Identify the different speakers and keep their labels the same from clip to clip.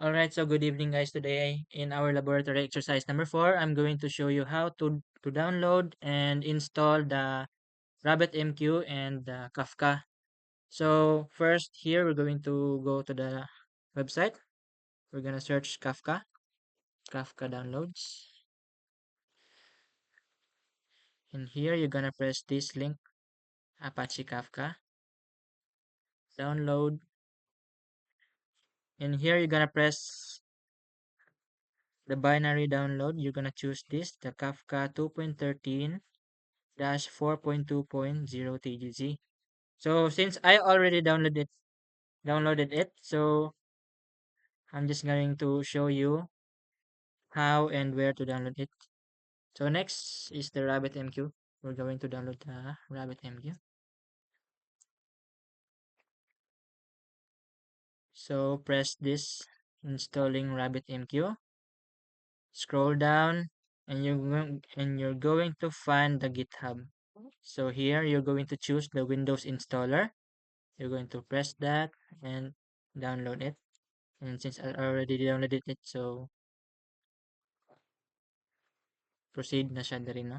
Speaker 1: Alright, so good evening guys. Today in our laboratory exercise number 4, I'm going to show you how to download and install the RabbitMQ and the Kafka. So first here we're going to go to the website. We're going to search Kafka downloads. And here you're going to press this link, Apache Kafka, download. And here you're going to press the binary download. You're going to choose this, the Kafka 2.13-4.2.0 TGZ. So since I already downloaded it, so I'm just going to show you how and where to download it. So next is the RabbitMQ. We're going to download the RabbitMQ. So press this, installing RabbitMQ. Scroll down, and you're going to find the GitHub. So here you're going to choose the Windows installer. You're going to press that and download it. And since I already downloaded it, so proceed na siya diri, no?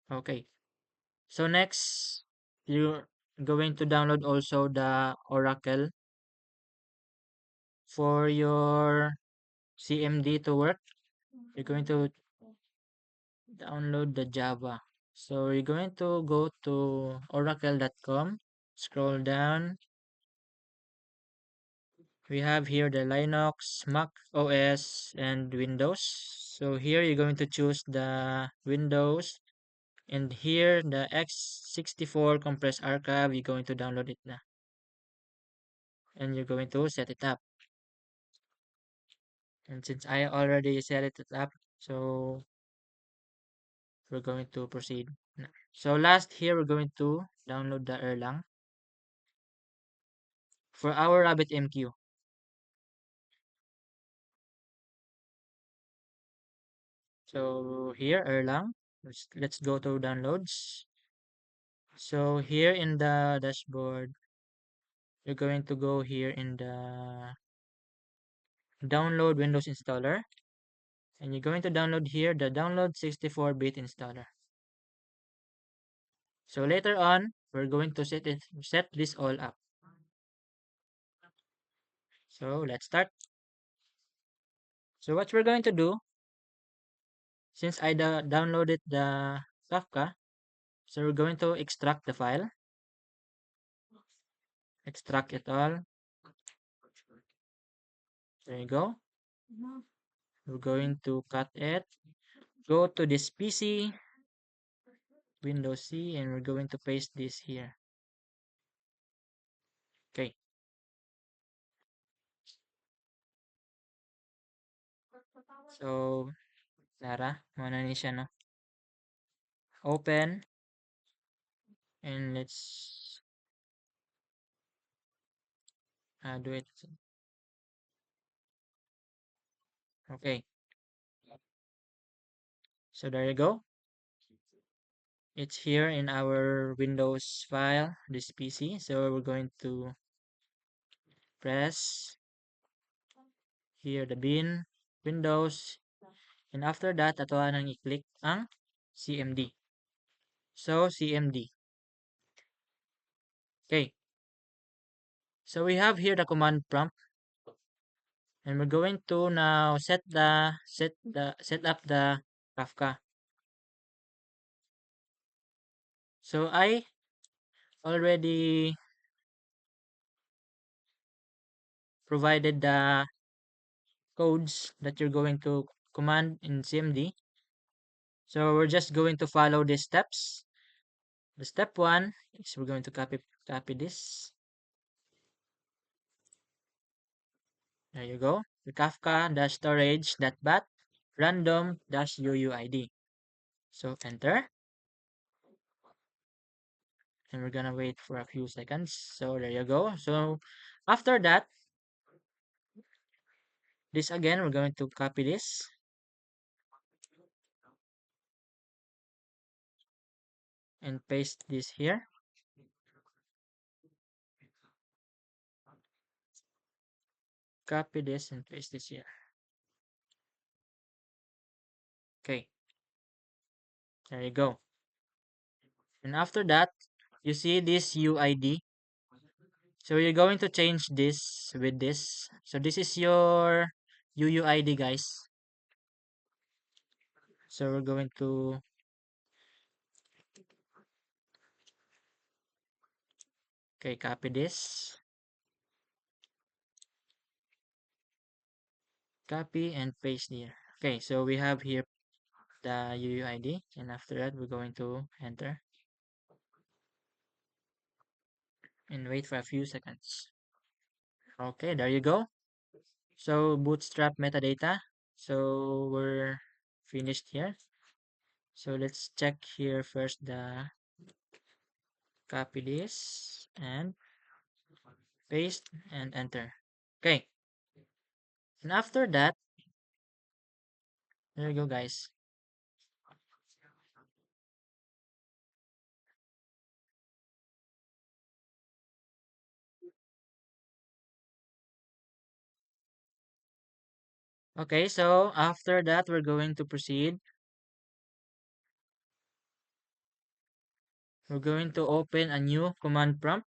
Speaker 1: Okay. So next, you're going to download also the Oracle for your CMD to work. You're going to download the Java. So you're going to go to oracle.com, scroll down. We have here the Linux, Mac OS, and Windows. So here you're going to choose the Windows. And here the x64 compressed archive, you're going to download it na. And you're going to set it up. And since I already set it up, so we're going to proceed. So last here, we're going to download the Erlang for our RabbitMQ. So here, Erlang. Let's go to downloads. So here in the dashboard, you're going to go here in the download Windows installer. And you're going to download here the download 64-bit installer. So later on, we're going to set this all up. So let's start. So what we're going to do, since I downloaded the Kafka, so we're going to extract the file, extract it all. There you go. We're going to cut it, go to this PC, Windows C, and we're going to paste this here. Okay. So, Lara, mana ni siya, no? Open, and let's do it. Okay. So there you go. It's here in our Windows file, this PC. So we're going to press here the bin, Windows, and after that, ato nang i-click ang CMD. So, CMD. Okay. So we have here the command prompt, and we're going to now set up the Kafka. So I already provided the codes that you're going to command in CMD. So we're just going to follow these steps. The step 1 is we're going to copy this. There you go. The Kafka-storage.bat random-uuid. So enter. And we're gonna wait for a few seconds. So there you go. So after that, this again, we're going to copy this and paste this here. copy this and paste this here. Okay, there you go. And after that, you see this UID. So you're going to change this with this. So this is your UUID, guys. So we're going to, okay, copy this, copy and paste here. Okay, so we have here the UUID, and after that, we're going to enter and wait for a few seconds. Okay, there you go. So bootstrap metadata. So we're finished here. So let's check here first the copy this and paste and enter. Okay, and after that, there you go, guys. Okay, so after that, we're going to proceed. We're going to open a new command prompt,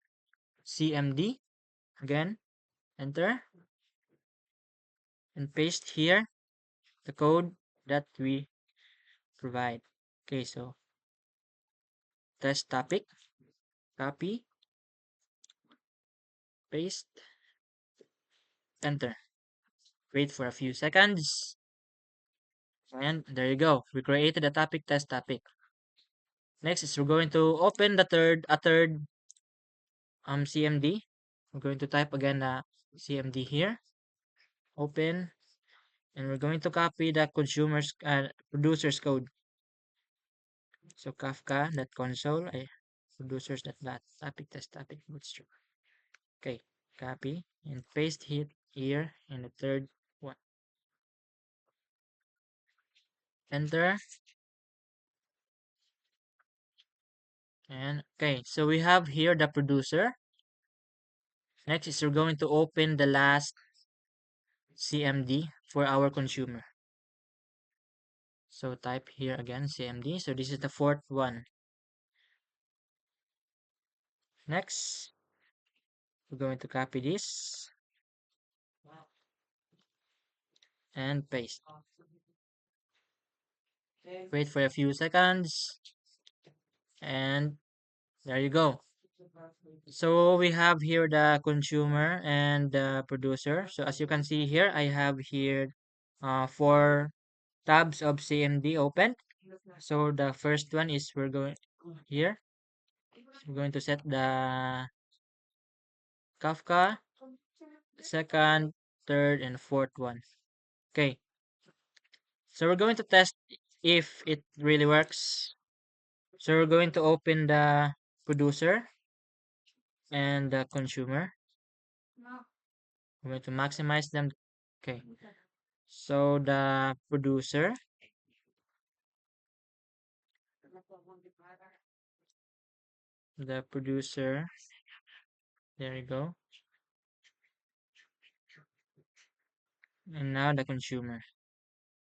Speaker 1: CMD. Again, enter and paste here the code that we provide. Okay, so test topic, copy, paste, enter. Wait for a few seconds. And there you go. We created a topic test topic. Next is we're going to open a third CMD. We're going to type again the CMD here. Open, and we're going to copy the producer's code. So Kafka.console producers.dat topic test topic bootstrap. Okay, copy and paste it here in the third one. Enter. And okay, so we have here the producer. Next is we're going to open the last CMD for our consumer. So type here again CMD. So this is the fourth one. Next, we're going to copy this and paste. Wait for a few seconds, and there you go. So we have here the consumer and the producer. So as you can see here, I have here four tabs of CMD open. So the first one is we're going here. We're going to set the Kafka, second, third, and fourth one. Okay. So we're going to test if it really works. So we're going to open the producer and the consumer. We're going to maximize them. Okay. So the producer, there you go. And now the consumer.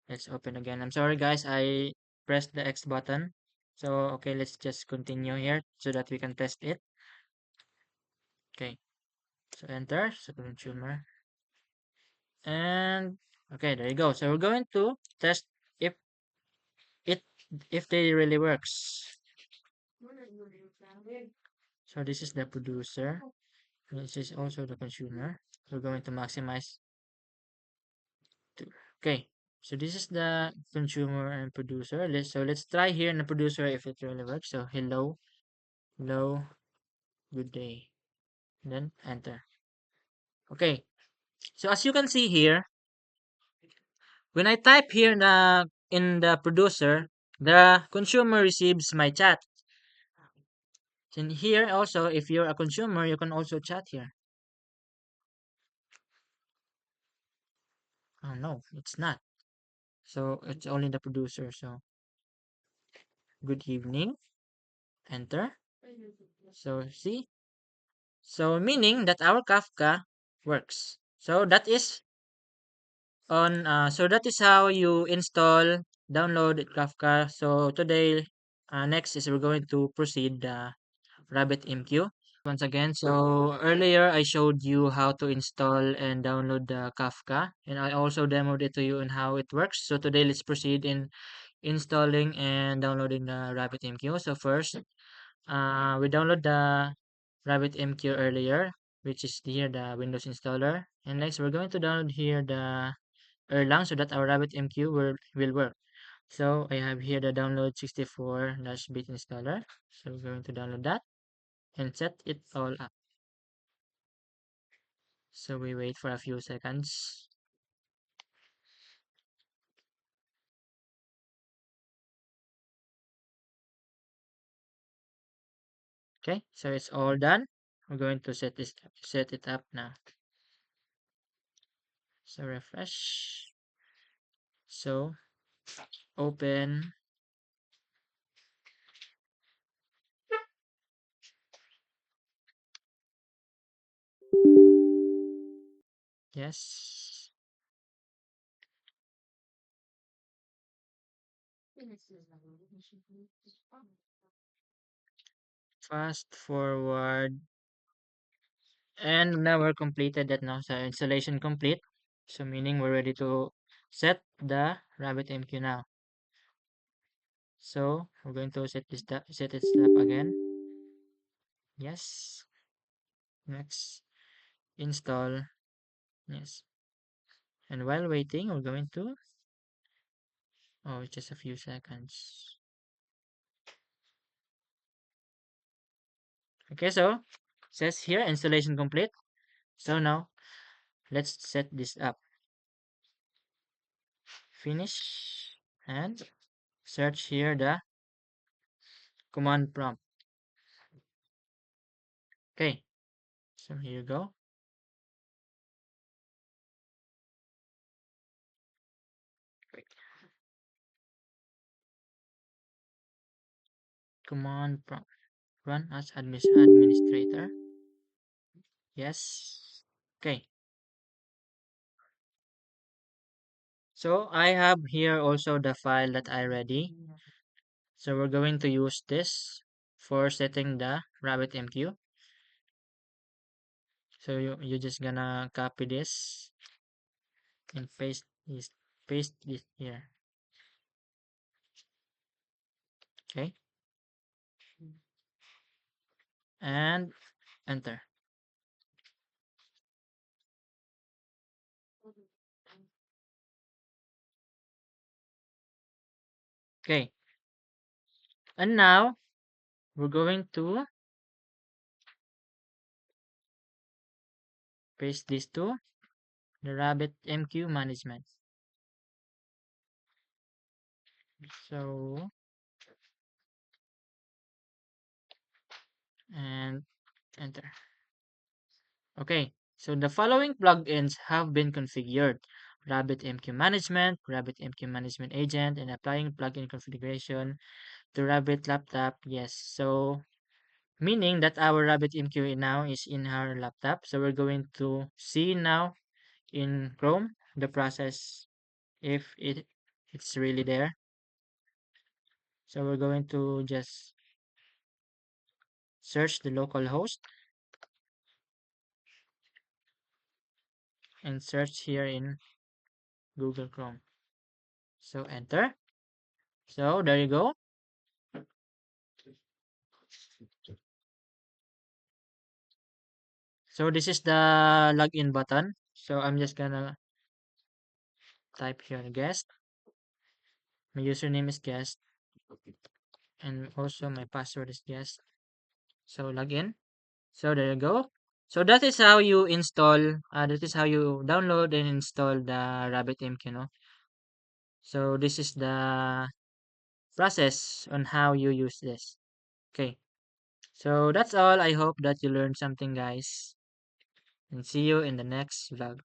Speaker 1: Let's open again. I'm sorry guys, I pressed the X button. So okay, let's just continue here so that we can test it. Okay. So enter, so consumer. And okay, there you go. So we're going to test if it if they really works. So this is the producer. This is also the consumer. We're going to maximize to, okay. So this is the consumer and producer. Let's try here in the producer if it really works. So hello, good day. Then enter. Okay. So as you can see here, when I type here in the producer, the consumer receives my chat. And here also, if you're a consumer, you can also chat here. Oh no, it's not. So it's only the producer. So good evening, enter. So see, so meaning that our Kafka works. So that is so that is how you install, download Kafka. So today, next is we're going to proceed RabbitMQ. Once again, so earlier I showed you how to install and download the Kafka, and I also demoed it to you and how it works. So today let's proceed in installing and downloading the RabbitMQ. So first, we download the RabbitMQ earlier, which is here the Windows installer. And next, we're going to download here the Erlang so that our RabbitMQ will work. So I have here the download 64-bit installer. So we're going to download that and set it all up. So we wait for a few seconds. Okay, so it's all done. We're going to set it up now. So refresh. So open. Yes. Fast forward. And now we're completed that now. So installation complete. So meaning we're ready to set the RabbitMQ now. So we're going to set its up again. Yes. Next. Install. Yes. And while waiting, we're going to just a few seconds. Okay, so says here installation complete. So now let's set this up. Finish and search here the command prompt. Okay, so here you go. Command prompt. Run as administrator. Yes. Okay. So I have here also the file that I ready. So we're going to use this for setting the RabbitMQ. So you just gonna copy this and paste this here. Okay. And enter. Okay. And now we're going to paste this to the RabbitMQ management. So and enter. Okay, so the following plugins have been configured: RabbitMQ Management, RabbitMQ Management Agent, and applying plugin configuration to Rabbit Laptop. Yes, so meaning that our RabbitMQ now is in our laptop. So we're going to see now in Chrome the process if it's really there. So we're going to just search the local host and search here in Google Chrome. So enter. So there you go. So this is the login button. So I'm just gonna type here guest. My username is guest and also my password is guest. So login. So there you go. So that is how you install, that is how you download and install the RabbitMQ, no? So this is the process on how you use this. Okay. So that's all. I hope that you learned something, guys. And see you in the next vlog.